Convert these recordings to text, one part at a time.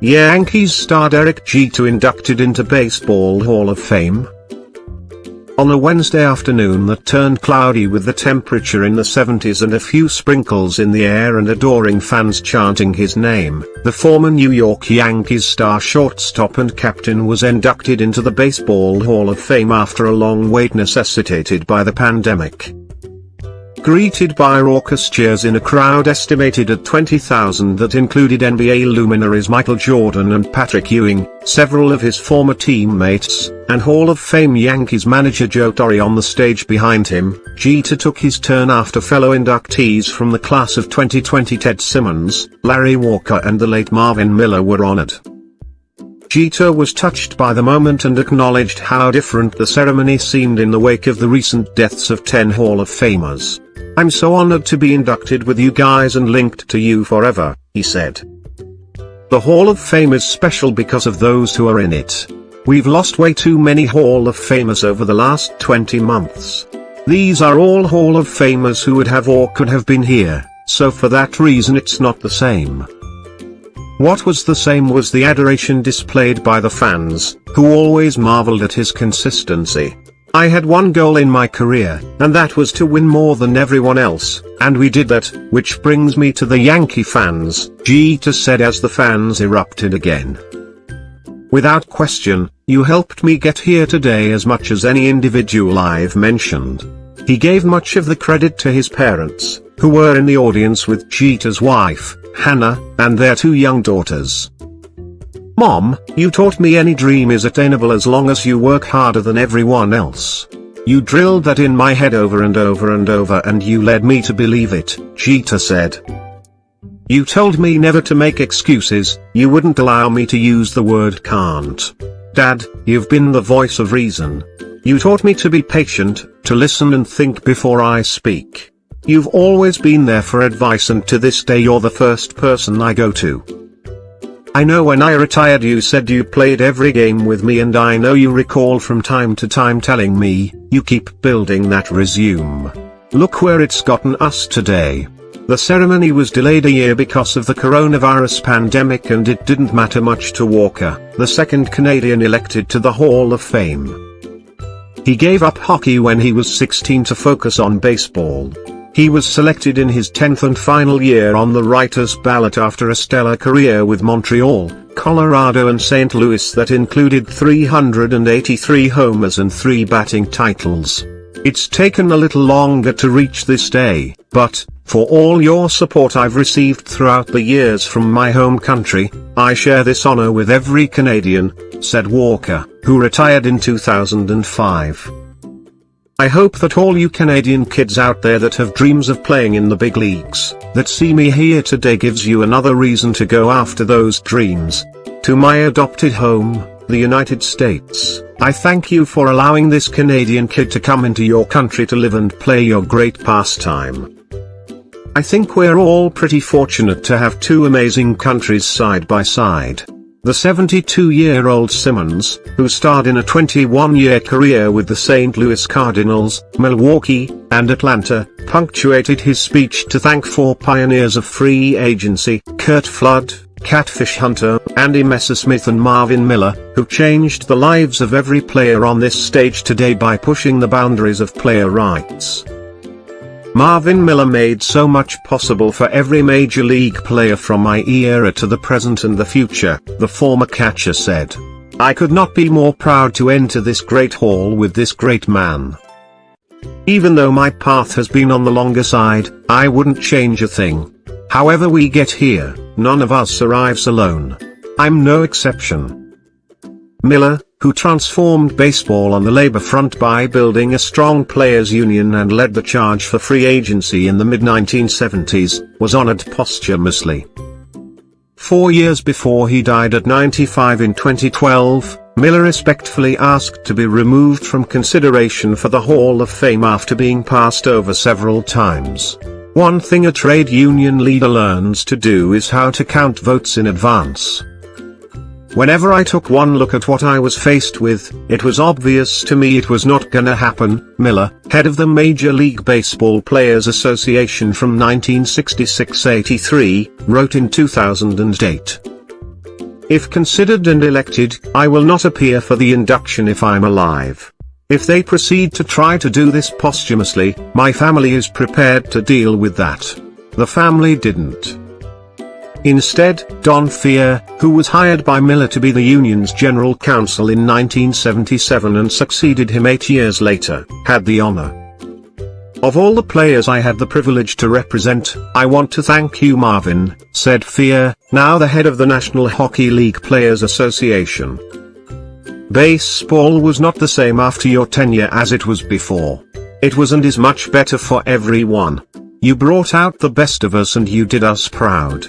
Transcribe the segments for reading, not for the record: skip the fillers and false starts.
Yankees star Derek Jeter inducted into Baseball Hall of Fame. On a Wednesday afternoon that turned cloudy with the temperature in the 70s and a few sprinkles in the air and adoring fans chanting his name, the former New York Yankees star shortstop and captain was inducted into the Baseball Hall of Fame after a long wait necessitated by the pandemic. Greeted by raucous cheers in a crowd estimated at 20,000 that included NBA luminaries Michael Jordan and Patrick Ewing, several of his former teammates, and Hall of Fame Yankees manager Joe Torre on the stage behind him, Jeter took his turn after fellow inductees from the class of 2020 Ted Simmons, Larry Walker and the late Marvin Miller were honored. Jeter was touched by the moment and acknowledged how different the ceremony seemed in the wake of the recent deaths of 10 Hall of Famers. "I'm so honored to be inducted with you guys and linked to you forever," he said. "The Hall of Fame is special because of those who are in it. We've lost way too many Hall of Famers over the last 20 months. These are all Hall of Famers who would have or could have been here, so for that reason it's not the same." What was the same was the adoration displayed by the fans, who always marveled at his consistency. "I had one goal in my career, and that was to win more than everyone else, and we did that, which brings me to the Yankee fans," Jeter said as the fans erupted again. "Without question, you helped me get here today as much as any individual I've mentioned." He gave much of the credit to his parents, who were in the audience with Jeter's wife, Hannah, and their 2 young daughters. "Mom, you taught me any dream is attainable as long as you work harder than everyone else. You drilled that in my head over and over and over and you led me to believe it," Jeter said. "You told me never to make excuses, you wouldn't allow me to use the word can't. Dad, you've been the voice of reason. You taught me to be patient, to listen and think before I speak. You've always been there for advice and to this day you're the first person I go to. I know when I retired you said you played every game with me and I know you recall from time to time telling me, you keep building that resume. Look where it's gotten us today." The ceremony was delayed a year because of the coronavirus pandemic and it didn't matter much to Walker, the second Canadian elected to the Hall of Fame. He gave up hockey when he was 16 to focus on baseball. He was selected in his 10th and final year on the writer's ballot after a stellar career with Montreal, Colorado and St. Louis that included 383 homers and 3 batting titles. It's taken a little longer to reach this day, but, for all your support I've received throughout the years from my home country, I share this honor with every Canadian, said Walker, who retired in 2005. I hope that all you Canadian kids out there that have dreams of playing in the big leagues, that see me here today gives you another reason to go after those dreams. To my adopted home, the United States, I thank you for allowing this Canadian kid to come into your country to live and play your great pastime. I think we're all pretty fortunate to have 2 amazing countries side by side. The 72-year-old Simmons, who starred in a 21-year career with the St. Louis Cardinals, Milwaukee, and Atlanta, punctuated his speech to thank 4 pioneers of free agency, Curt Flood, Catfish Hunter, Andy Messersmith and Marvin Miller, who changed the lives of every player on this stage today by pushing the boundaries of player rights. Marvin Miller made so much possible for every major league player from my era to the present and the future, the former catcher said. I could not be more proud to enter this great hall with this great man. Even though my path has been on the longer side, I wouldn't change a thing. However we get here, none of us arrives alone. I'm no exception. Miller, who transformed baseball on the labor front by building a strong players' union and led the charge for free agency in the mid-1970s, was honored posthumously. 4 years before he died at 95 in 2012, Miller respectfully asked to be removed from consideration for the Hall of Fame after being passed over several times. One thing a trade union leader learns to do is how to count votes in advance. Whenever I took one look at what I was faced with, it was obvious to me it was not gonna happen, Miller, head of the Major League Baseball Players Association from 1966-83, wrote in 2008. If considered and elected, I will not appear for the induction if I'm alive. If they proceed to try to do this posthumously, my family is prepared to deal with that. The family didn't. Instead, Don Fear, who was hired by Miller to be the union's general counsel in 1977 and succeeded him 8 years later, had the honor. Of all the players I had the privilege to represent, I want to thank you, Marvin, said Fear, now the head of the National Hockey League Players Association. Baseball was not the same after your tenure as it was before. It was and is much better for everyone. You brought out the best of us and you did us proud.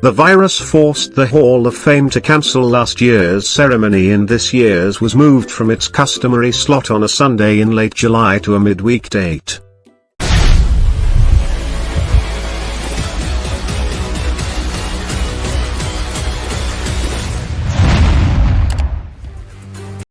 The virus forced the Hall of Fame to cancel last year's ceremony, and this year's was moved from its customary slot on a Sunday in late July to a midweek date.